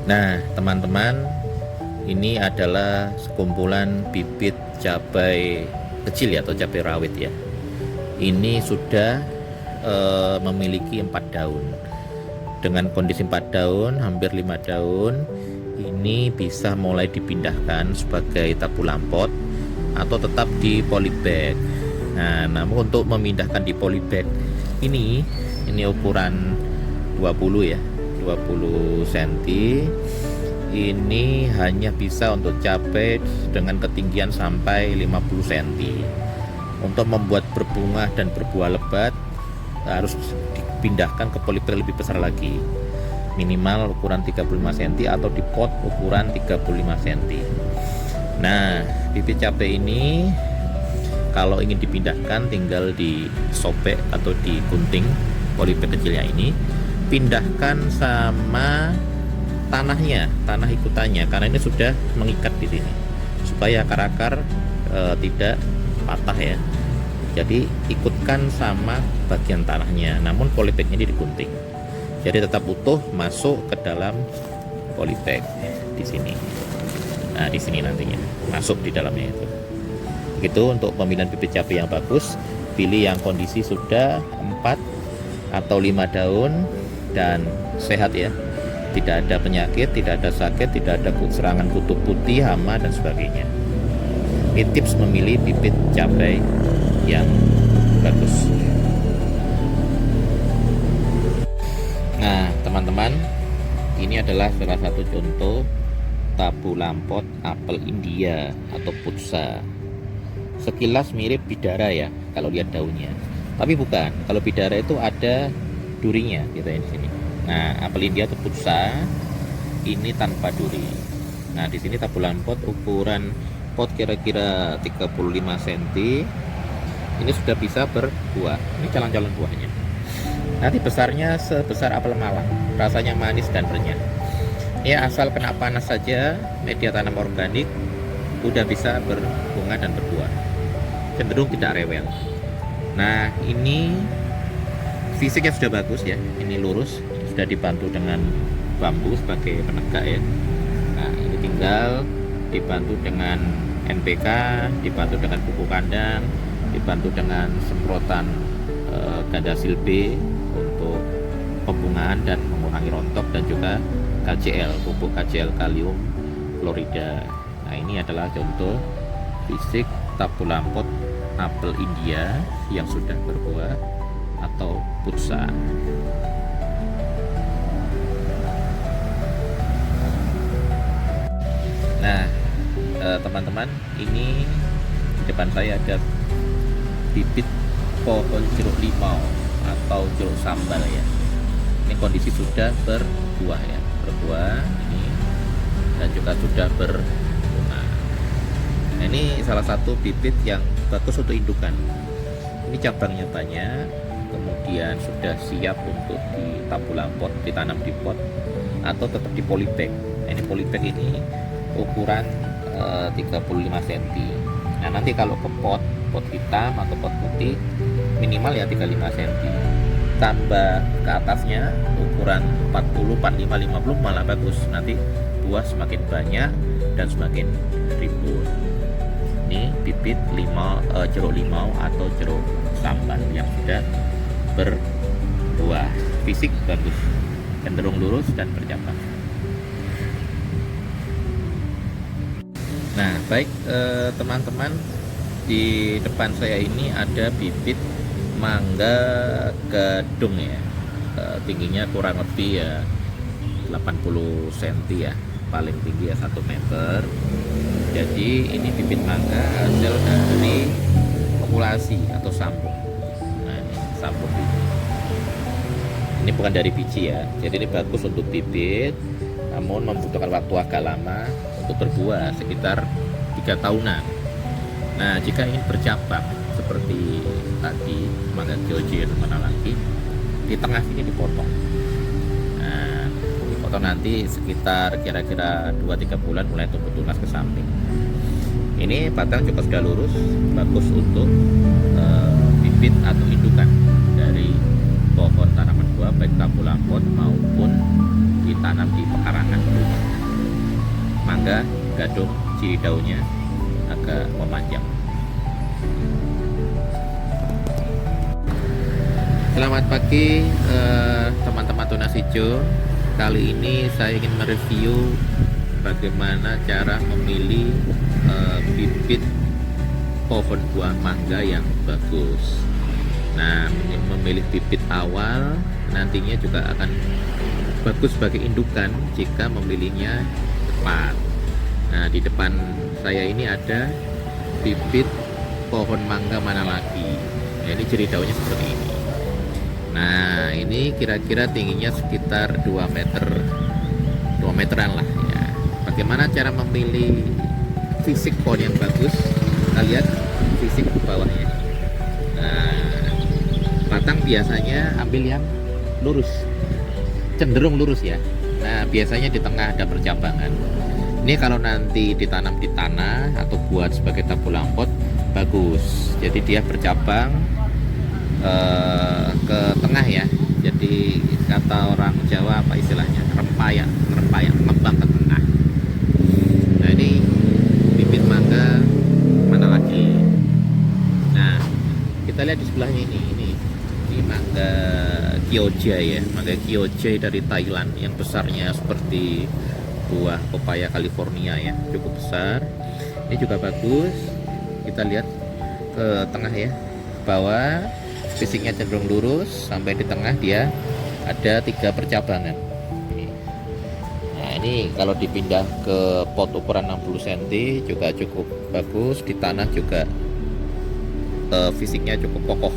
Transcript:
Nah, teman-teman, ini adalah sekumpulan bibit cabai kecil ya, atau cabai rawit ya. Ini sudah memiliki 4 daun. Dengan kondisi 4 daun, hampir 5 daun, ini bisa mulai dipindahkan sebagai tabulam pot atau tetap di polybag. Nah, namun untuk memindahkan di polybag ini ukuran 20 ya, 20 cm. Ini hanya bisa untuk cabai dengan ketinggian sampai 50 cm. Untuk membuat berbunga dan berbuah lebat harus dipindahkan ke polybag lebih besar lagi, minimal ukuran 35 cm atau di pot ukuran 35 cm. Nah, bibit cabai ini kalau ingin dipindahkan tinggal disobek atau digunting polybag kecilnya ini, pindahkan sama tanah ikutannya, karena ini sudah mengikat di sini supaya akar-akar tidak patah ya. Jadi ikutkan sama bagian tanahnya, namun polybagnya ini digunting. Jadi tetap utuh masuk ke dalam polybag di sini. Nah, di sini nantinya masuk di dalamnya itu. Begitu untuk pemilihan bibit cabai yang bagus, pilih yang kondisi sudah 4 atau 5 daun dan sehat ya. Tidak ada penyakit, tidak ada sakit, tidak ada serangan kutu putih, hama dan sebagainya. Ini tips memilih bibit cabai yang bagus. Nah, teman-teman, ini adalah salah satu contoh tabulam pot apel India atau putsa. Sekilas mirip bidara ya kalau lihat daunnya, tapi bukan. Kalau bidara itu ada durinya gitu ya di sini. Nah, apel India atau putsa ini tanpa duri. Nah, di sini tabulam pot ukuran pot kira-kira 35 cm. Ini sudah bisa berbuah. Ini calon-calon buahnya. Nanti besarnya sebesar apel Malang, rasanya manis dan renyah. Ya, asal kena panas saja, media tanam organik udah bisa berbunga dan berbuah. Cenderung tidak rewel. Nah, ini fisiknya sudah bagus ya. Ini lurus, sudah dibantu dengan bambu sebagai penegak ya. Nah, ini tinggal dibantu dengan NPK, dibantu dengan pupuk kandang, dibantu dengan semprotan Gandasil B untuk pembungaan dan mengurangi rontok, dan juga KCL, pupuk KCL kalium klorida. Nah, ini adalah contoh fisik tabulam pot apel India yang sudah berbuah atau putsa. Nah, teman-teman, ini di depan saya ada bibit pohon jeruk limau atau jeruk sambal ya. Ini kondisi sudah berbuah ya, berbuah ini, dan juga sudah berbunga. Nah, ini salah satu bibit yang bagus untuk indukan. Ini cabangnya banyak, kemudian sudah siap untuk ditabulam pot, ditanam di pot atau tetap di polybag. Nah, ini polybag ini ukuran 35 cm. Nah, nanti kalau ke pot hitam atau pot putih minimal ya 35 cm. Tambah ke atasnya ukuran 40, 45, 50 malah bagus. Nanti buah semakin banyak dan semakin rimbun. Ini bibit jeruk limau atau jeruk sambal yang sudah berbuah. Fisik bagus, cenderung lurus dan bercabang. Nah, baik teman-teman, di depan saya ini ada bibit mangga gadung ya. Tingginya kurang lebih ya 80 cm ya, paling tinggi ya 1 meter. Jadi ini bibit mangga hasil dari populasi atau sambung. Nah, ini sambung bibit. Ini bukan dari biji ya, jadi ini bagus untuk bibit, namun membutuhkan waktu agak lama untuk berbuah, sekitar 3 tahunan. Nah, jika ingin bercabang seperti tadi mangga Georgia mana lagi, di tengah sini dipotong. Nah, dipotong nanti sekitar kira-kira 2-3 bulan mulai tumbuh tunas ke samping. Ini batang juga sudah lurus, bagus untuk bibit atau indukan dari pohon tanaman buah baik tabulam pot maupun itu tanam di pekarangan rumah. Mangga gadung ciri daunnya agak memanjang. Selamat pagi teman-teman tunas hijau. Kali ini saya ingin mereview bagaimana cara memilih bibit pohon buah mangga yang bagus. Nah, memilih bibit awal nantinya juga akan bagus sebagai indukan jika memilihnya tepat. Nah, di depan saya ini ada bibit pohon mangga mana lagi. Nah, ini ciri daunnya seperti ini. Nah, ini kira-kira tingginya sekitar 2 meteran lah ya. Bagaimana cara memilih fisik pohon yang bagus? Kita lihat fisik bawahnya. Nah, batang biasanya ambil yang lurus, cenderung lurus ya. Nah, biasanya di tengah ada percabangan. Ini kalau nanti ditanam di tanah atau buat sebagai tabung pot, bagus. Jadi dia bercabang ke tengah ya. Jadi kata orang Jawa apa istilahnya, rempayang, ngembang ke tengah. Nah, ini bibit mangga mana lagi. Nah, kita lihat di sebelahnya ini mangga Kyojai ya, mangga Kyojai dari Thailand yang besarnya seperti buah pepaya California ya, cukup besar. Ini juga bagus. Kita lihat ke tengah ya, bawah fisiknya cenderung lurus, sampai di tengah dia ada 3 percabangan. Nah, ini kalau dipindah ke pot ukuran 60 cm juga cukup bagus. Di tanah juga fisiknya cukup kokoh.